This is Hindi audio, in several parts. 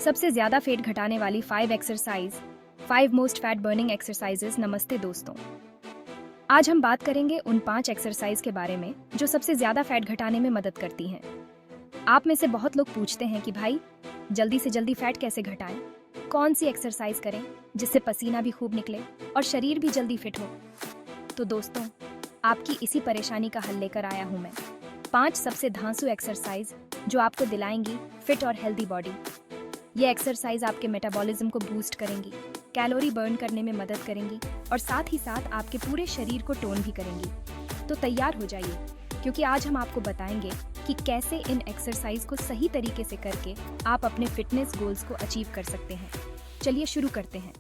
सबसे ज्यादा फैट घटाने वाली 5 exercise, 5 most fat burning exercises. नमस्ते दोस्तों, आज हम बात करेंगे उन 5 एक्सरसाइज के बारे में जो सबसे ज्यादा फैट घटाने में मदद करती हैं। आप में से बहुत लोग पूछते हैं कि भाई जल्दी से जल्दी फैट कैसे घटाएं, कौन सी एक्सरसाइज करें जिससे पसीना भी खूब निकले और शरीर भी जल्दी फिट हो। तो दोस्तों, आपकी इसी परेशानी का हल लेकर आया हूं मैं। 5 सबसे धांसू एक्सरसाइज जो आपको दिलाएंगी फिट और हेल्दी बॉडी। ये एक्सरसाइज आपके मेटाबॉलिज्म को बूस्ट करेंगी, कैलोरी बर्न करने में मदद करेंगी और साथ ही साथ आपके पूरे शरीर को टोन भी करेंगी। तो तैयार हो जाइए, क्योंकि आज हम आपको बताएंगे कि कैसे इन एक्सरसाइज को सही तरीके से करके आप अपने फिटनेस गोल्स को अचीव कर सकते हैं। चलिए शुरू करते हैं।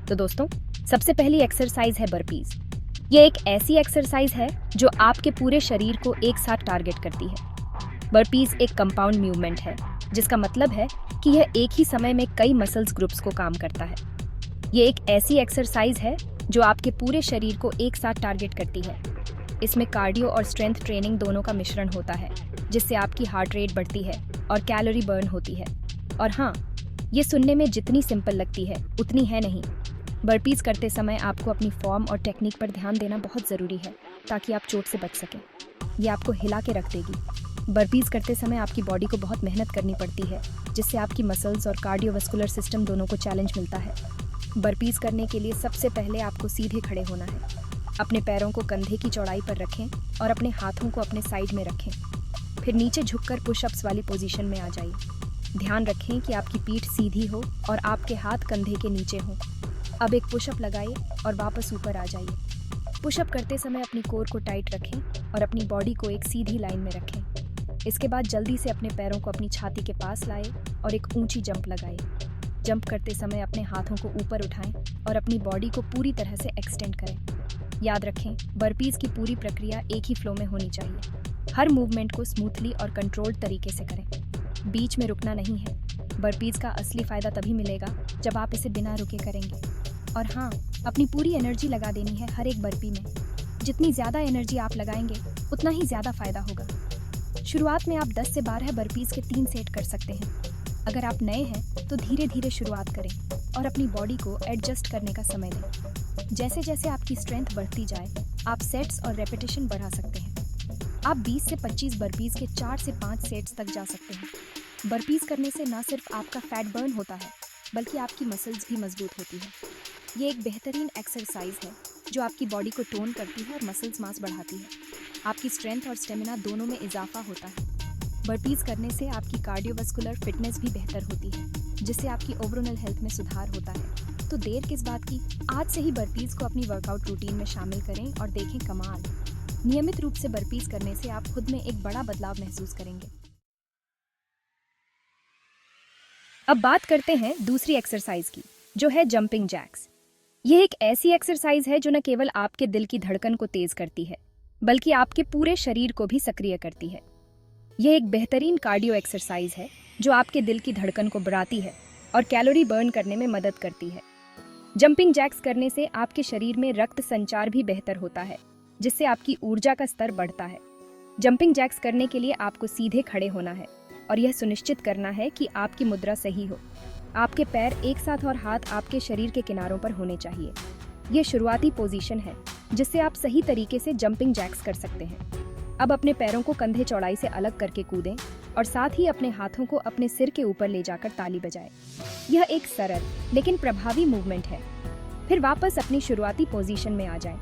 तो दोस्तों, सबसे पहली एक्सरसाइज है बर्पीज। ये एक ऐसी एक्सरसाइज है जो आपके पूरे शरीर को एक साथ टारगेट करती है। बर्पीज एक कंपाउंड मूवमेंट है, जिसका मतलब है कि यह एक ही समय में कई मसल्स ग्रुप्स को काम करता है। ये एक ऐसी एक्सरसाइज है जो आपके पूरे शरीर को एक साथ टारगेट करती है। इसमें कार्डियो और स्ट्रेंथ ट्रेनिंग दोनों का मिश्रण होता है, जिससे आपकी हार्ट रेट बढ़ती है और कैलोरी बर्न होती है। और हाँ, ये सुनने में जितनी सिंपल लगती है उतनी है नहीं। बर्पीज करते समय आपको अपनी फॉर्म और टेक्निक पर ध्यान देना बहुत ज़रूरी है, ताकि आप चोट से बच सकें। ये आपको हिला के रख देगी। बर्पीज करते समय आपकी बॉडी को बहुत मेहनत करनी पड़ती है, जिससे आपकी मसल्स और कार्डियोवास्कुलर सिस्टम दोनों को चैलेंज मिलता है। बर्पीज करने के लिए सबसे पहले आपको सीधे खड़े होना है। अपने पैरों को कंधे की चौड़ाई पर रखें और अपने हाथों को अपने साइड में रखें। फिर नीचे झुककर पुशअप्स वाली पोजीशन में आ जाइए। ध्यान रखें कि आपकी पीठ सीधी हो और आपके हाथ कंधे के नीचे हों। अब एक पुशअप लगाइए और वापस ऊपर आ जाइए। पुशअप करते समय अपनी कोर को टाइट रखें और अपनी बॉडी को एक सीधी लाइन में रखें। इसके बाद जल्दी से अपने पैरों को अपनी छाती के पास लाएं और एक ऊंची जंप लगाएं। जंप करते समय अपने हाथों को ऊपर उठाएं और अपनी बॉडी को पूरी तरह से एक्सटेंड करें। याद रखें, बर्पीज की पूरी प्रक्रिया एक ही फ्लो में होनी चाहिए। हर मूवमेंट को स्मूथली और कंट्रोल्ड तरीके से करें। बीच में रुकना नहीं है। बर्पीज का असली फायदा तभी मिलेगा जब आप इसे बिना रुके करेंगे। और हाँ, अपनी पूरी एनर्जी लगा देनी है हर एक बर्पी में। जितनी ज़्यादा एनर्जी आप लगाएंगे उतना ही ज़्यादा फायदा होगा। शुरुआत में आप 10 से 12 बर्पीज के 3 सेट कर सकते हैं। अगर आप नए हैं तो धीरे धीरे शुरुआत करें और अपनी बॉडी को एडजस्ट करने का समय दें। जैसे जैसे आपकी स्ट्रेंथ बढ़ती जाए, आप सेट्स और रेपिटेशन बढ़ा सकते हैं। आप 20 से 25 बर्पीज के 4 से 5 सेट्स तक जा सकते हैं। बर्पीज करने से न सिर्फ आपका फैट बर्न होता है, बल्कि आपकी मसल्स भी मजबूत होती है। ये एक बेहतरीन एक्सरसाइज है जो आपकी बॉडी को टोन करती है और मसल्स मास बढ़ाती है। आपकी स्ट्रेंथ और स्टेमिना दोनों में इजाफा होता है। बर्पीज करने से आपकी कार्डियोवास्कुलर फिटनेस भी बेहतर होती है, जिससे आपकी ओवरऑल हेल्थ में सुधार होता है। तो देर किस बात की, आज से ही बर्पीज को अपनी वर्कआउट रूटीन में शामिल करें और देखें कमाल। नियमित रूप से बर्पीज करने से आप खुद में एक बड़ा बदलाव महसूस करेंगे। अब बात करते हैं दूसरी एक्सरसाइज की, जो है जंपिंग जैक्स। यह एक ऐसी एक्सरसाइज है जो न केवल आपके दिल की धड़कन को तेज करती है, बल्कि आपके पूरे शरीर को भी सक्रिय करती है। यह एक बेहतरीन कार्डियो एक्सरसाइज है जो आपके दिल की धड़कन को बढ़ाती है और कैलोरी बर्न करने में मदद करती है। जंपिंग जैक्स करने से आपके शरीर में रक्त संचार भी बेहतर होता है, जिससे आपकी ऊर्जा का स्तर बढ़ता है। जंपिंग जैक्स करने के लिए आपको सीधे खड़े होना है और यह सुनिश्चित करना है कि आपकी मुद्रा सही हो। आपके पैर एक साथ और हाथ आपके शरीर के किनारों पर होने चाहिए। यह शुरुआती पोजीशन है जिससे आप सही तरीके से जंपिंग जैक्स कर सकते हैं। अब अपने पैरों को कंधे चौड़ाई से अलग करके कूदें और साथ ही अपने हाथों को अपने सिर के ऊपर ले जाकर ताली बजाएं। यह एक सरल लेकिन प्रभावी मूवमेंट है। फिर वापस अपनी शुरुआती पोजीशन में आ जाएं।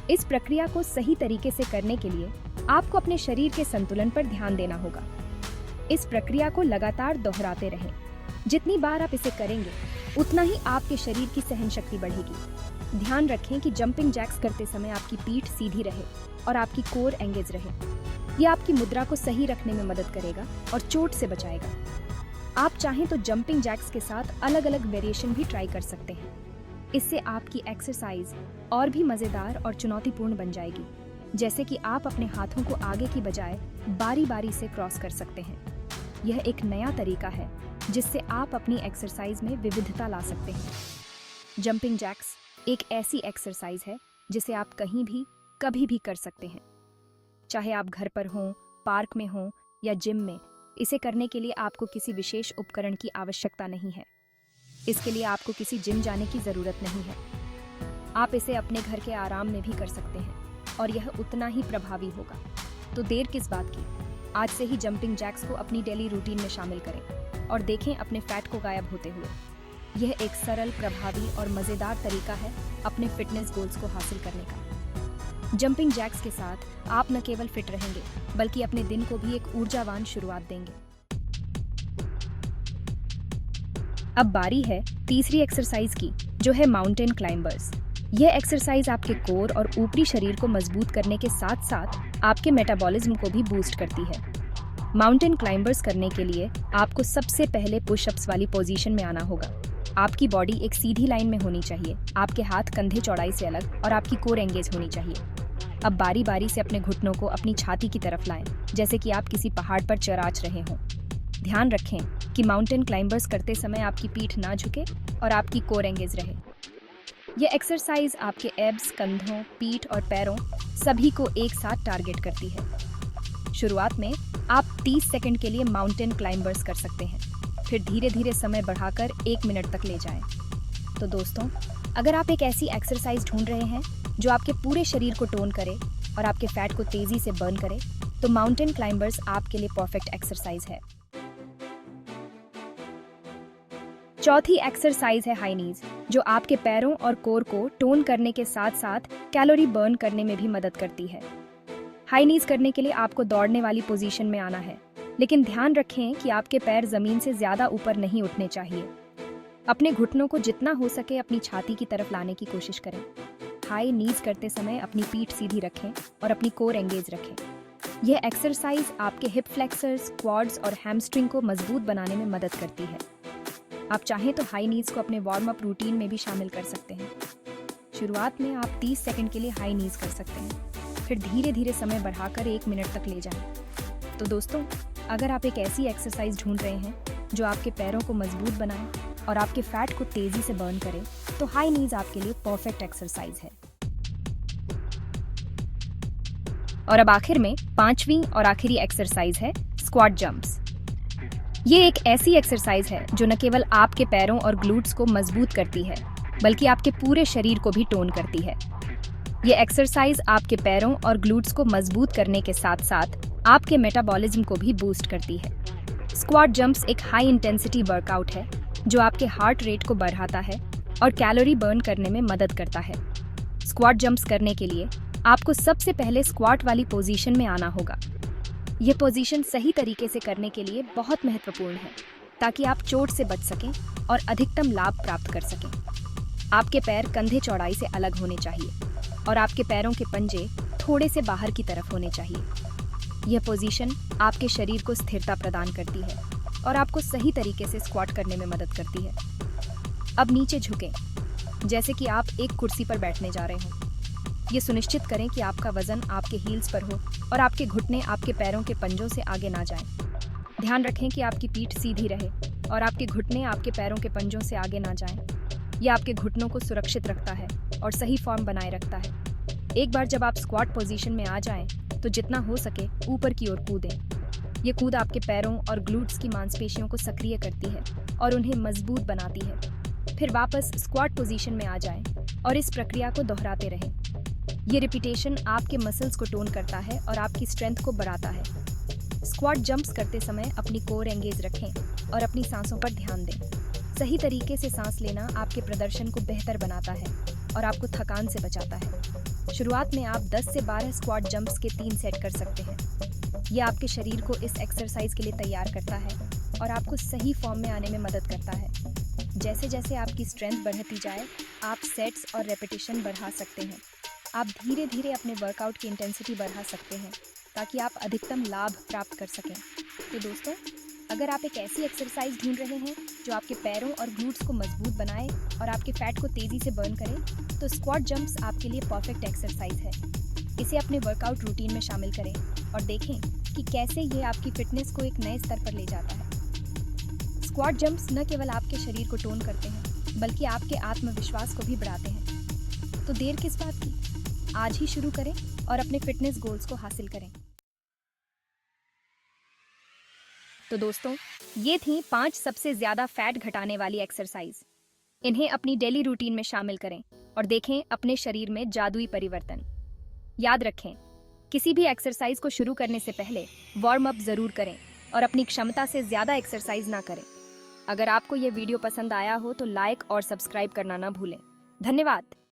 इस प्रक्रिया को सही तरीके से करने के लिए आपको अपने शरीर के संतुलन पर ध्यान देना होगा। इस प्रक्रिया को लगातार दोहराते रहें। जितनी बार आप इसे करेंगे, उतना ही आपके शरीर की सहन शक्ति बढ़ेगी। ध्यान रखें कि जंपिंग जैक्स करते समय आपकी पीठ सीधी रहे और आपकी कोर एंगेज रहे। यह आपकी मुद्रा को सही रखने में मदद करेगा और चोट से बचाएगा। आप चाहें तो जंपिंग जैक्स के साथ अलग अलग वेरिएशन भी ट्राई कर सकते हैं। इससे आपकी एक्सरसाइज और भी मजेदार और चुनौतीपूर्ण बन जाएगी। जैसे कि आप अपने हाथों को आगे की बजाय बारी बारी से क्रॉस कर सकते हैं। यह एक नया तरीका है जिससे आप अपनी एक्सरसाइज में विविधता ला सकते हैं। जंपिंग जैक्स एक ऐसी एक्सरसाइज है जिसे आप कहीं भी कभी भी कर सकते हैं। चाहे आप घर पर हों, पार्क में हों या जिम में, इसे करने के लिए आपको किसी विशेष उपकरण की आवश्यकता नहीं है। इसके लिए आपको किसी जिम जाने की ज़रूरत नहीं है। आप इसे अपने घर के आराम में भी कर सकते हैं और यह उतना ही प्रभावी होगा। तो देर किस बात की, आज से ही जंपिंग जैक्स को अपनी डेली रूटीन में शामिल करें और देखें अपने फैट को गायब होते हुए। यह एक सरल, प्रभावी और मज़ेदार तरीका है अपने फिटनेस गोल्स को हासिल करने का। जंपिंग जैक्स के साथ आप न केवल फिट रहेंगे बल्कि अपने दिन को भी एक ऊर्जावान शुरुआत देंगे। अब बारी है तीसरी एक्सरसाइज की, जो है माउंटेन क्लाइंबर्स। यह एक्सरसाइज आपके कोर और ऊपरी शरीर को मजबूत करने के साथ साथ आपके मेटाबॉलिज्म को भी बूस्ट करती है। माउंटेन क्लाइंबर्स करने के लिए आपको सबसे पहले पुशअप्स वाली पोजीशन में आना होगा। आपकी बॉडी एक सीधी लाइन में होनी चाहिए, आपके हाथ कंधे चौड़ाई से अलग और आपकी कोर एंगेज होनी चाहिए। अब बारी बारी से अपने घुटनों को अपनी छाती की तरफ लाएं, जैसे कि आप किसी पहाड़ पर चराच रहे हों। ध्यान रखें कि माउंटेन क्लाइंबर्स करते समय आपकी पीठ ना झुके और आपकी कोर एंगेज रहे। यह एक्सरसाइज आपके एब्स, कंधों, पीठ और पैरों सभी को एक साथ टारगेट करती है। शुरुआत में आप 30 सेकंड के लिए माउंटेन क्लाइंबर्स कर सकते हैं, फिर धीरे धीरे समय बढ़ाकर 1 मिनट तक ले जाएं। तो दोस्तों, अगर आप एक ऐसी एक्सरसाइज ढूंढ रहे हैं जो आपके पूरे शरीर को टोन करे और आपके फैट को तेजी से बर्न करे, तो माउंटेन क्लाइंबर्स आपके लिए परफेक्ट एक्सरसाइज है। चौथी एक्सरसाइज है हाई नीज, जो आपके पैरों और कोर को टोन करने के साथ साथ कैलोरी बर्न करने में भी मदद करती है। हाई नीज करने के लिए आपको दौड़ने वाली पोजीशन में आना है, लेकिन ध्यान रखें कि आपके पैर जमीन से ज्यादा ऊपर नहीं उठने चाहिए। अपने घुटनों को जितना हो सके अपनी छाती की तरफ लाने की कोशिश करें। हाई नीज करते समय अपनी पीठ सीधी रखें और अपनी कोर एंगेज रखें। यह एक्सरसाइज आपके हिप फ्लेक्सर्स, क्वाड्स और हैमस्ट्रिंग को मजबूत बनाने में मदद करती है। आप चाहें तो हाई नीज को अपने वार्म अप रूटीन में भी शामिल कर सकते हैं। शुरुआत में आप 30 सेकंड के लिए हाई नीज कर सकते हैं, फिर धीरे धीरे समय बढ़ाकर 1 मिनट तक ले जाएं। तो दोस्तों, अगर आप एक ऐसी एक्सरसाइज ढूंढ रहे हैं जो आपके पैरों को मजबूत बनाए और आपके फैट को तेजी से बर्न करे, तो हाई नीज आपके लिए परफेक्ट एक्सरसाइज है। और अब आखिर में 5वीं और आखिरी एक्सरसाइज है स्क्वाट जंप्स। ये एक ऐसी एक्सरसाइज है जो न केवल आपके पैरों और ग्लूट्स को मजबूत करती है, बल्कि आपके पूरे शरीर को भी टोन करती है। ये एक्सरसाइज आपके पैरों और ग्लूट्स को मजबूत करने के साथ साथ आपके मेटाबॉलिज्म को भी बूस्ट करती है। स्क्वाट जंप्स एक हाई इंटेंसिटी वर्कआउट है जो आपके हार्ट रेट को बढ़ाता है और कैलोरी बर्न करने में मदद करता है। स्क्वाट जंप्स करने के लिए आपको सबसे पहले स्क्वाट वाली पोजीशन में आना होगा। यह पोजीशन सही तरीके से करने के लिए बहुत महत्वपूर्ण है, ताकि आप चोट से बच सकें और अधिकतम लाभ प्राप्त कर सकें। आपके पैर कंधे चौड़ाई से अलग होने चाहिए और आपके पैरों के पंजे थोड़े से बाहर की तरफ होने चाहिए। यह पोजीशन आपके शरीर को स्थिरता प्रदान करती है और आपको सही तरीके से स्क्वाट करने में मदद करती है। अब नीचे झुकें, जैसे कि आप एक कुर्सी पर बैठने जा रहे हों। ये सुनिश्चित करें कि आपका वजन आपके हील्स पर हो और आपके घुटने आपके पैरों के पंजों से आगे ना जाएं। ध्यान रखें कि आपकी पीठ सीधी रहे और आपके घुटने आपके पैरों के पंजों से आगे ना जाएं। यह आपके घुटनों को सुरक्षित रखता है और सही फॉर्म बनाए रखता है। एक बार जब आप स्क्वाट पोजीशन में आ जाएं, तो जितना हो सके ऊपर की ओर कूदें। ये कूद आपके पैरों और ग्लूट्स की मांसपेशियों को सक्रिय करती है और उन्हें मजबूत बनाती है। फिर वापस स्क्वाट पोजीशन में आ जाएं और इस प्रक्रिया को दोहराते रहें। ये रिपीटेशन आपके मसल्स को टोन करता है और आपकी स्ट्रेंथ को बढ़ाता है। स्क्वाट जंप्स करते समय अपनी कोर एंगेज रखें और अपनी सांसों पर ध्यान दें। सही तरीके से सांस लेना आपके प्रदर्शन को बेहतर बनाता है और आपको थकान से बचाता है। शुरुआत में आप 10 से 12 स्क्वाट जंप्स के 3 सेट कर सकते हैं। यह आपके शरीर को इस एक्सरसाइज के लिए तैयार करता है और आपको सही फॉर्म में आने में मदद करता है। जैसे जैसे आपकी स्ट्रेंथ बढ़ती जाए, आप सेट्स और रेपिटेशन बढ़ा सकते हैं। आप धीरे धीरे अपने वर्कआउट की इंटेंसिटी बढ़ा सकते हैं, ताकि आप अधिकतम लाभ प्राप्त कर सकें। तो दोस्तों, अगर आप एक ऐसी एक्सरसाइज ढूंढ रहे हैं जो आपके पैरों और ग्लूट्स को मजबूत बनाए और आपके फैट को तेजी से बर्न करे, तो स्क्वाट जंप्स आपके लिए परफेक्ट एक्सरसाइज है। इसे अपने वर्कआउट रूटीन में शामिल करें और देखें कि कैसे ये आपकी फिटनेस को एक नए स्तर पर ले जाता है। स्क्वाट जंप्स न केवल आपके शरीर को टोन करते हैं, बल्कि आपके आत्मविश्वास को भी बढ़ाते हैं। तो देर किस बात की, आज ही शुरू करें और अपने फिटनेस गोल्स को हासिल करें। तो दोस्तों, ये थी 5 सबसे ज्यादा फैट घटाने वाली एक्सरसाइज। इन्हें अपनी डेली रूटीन में शामिल करें और देखें अपने शरीर में जादुई परिवर्तन। याद रखें, किसी भी एक्सरसाइज को शुरू करने से पहले वार्म अप जरूर करें और अपनी क्षमता से ज्यादा एक्सरसाइज ना करें। अगर आपको ये वीडियो पसंद आया हो तो लाइक और सब्सक्राइब करना ना भूलें। धन्यवाद।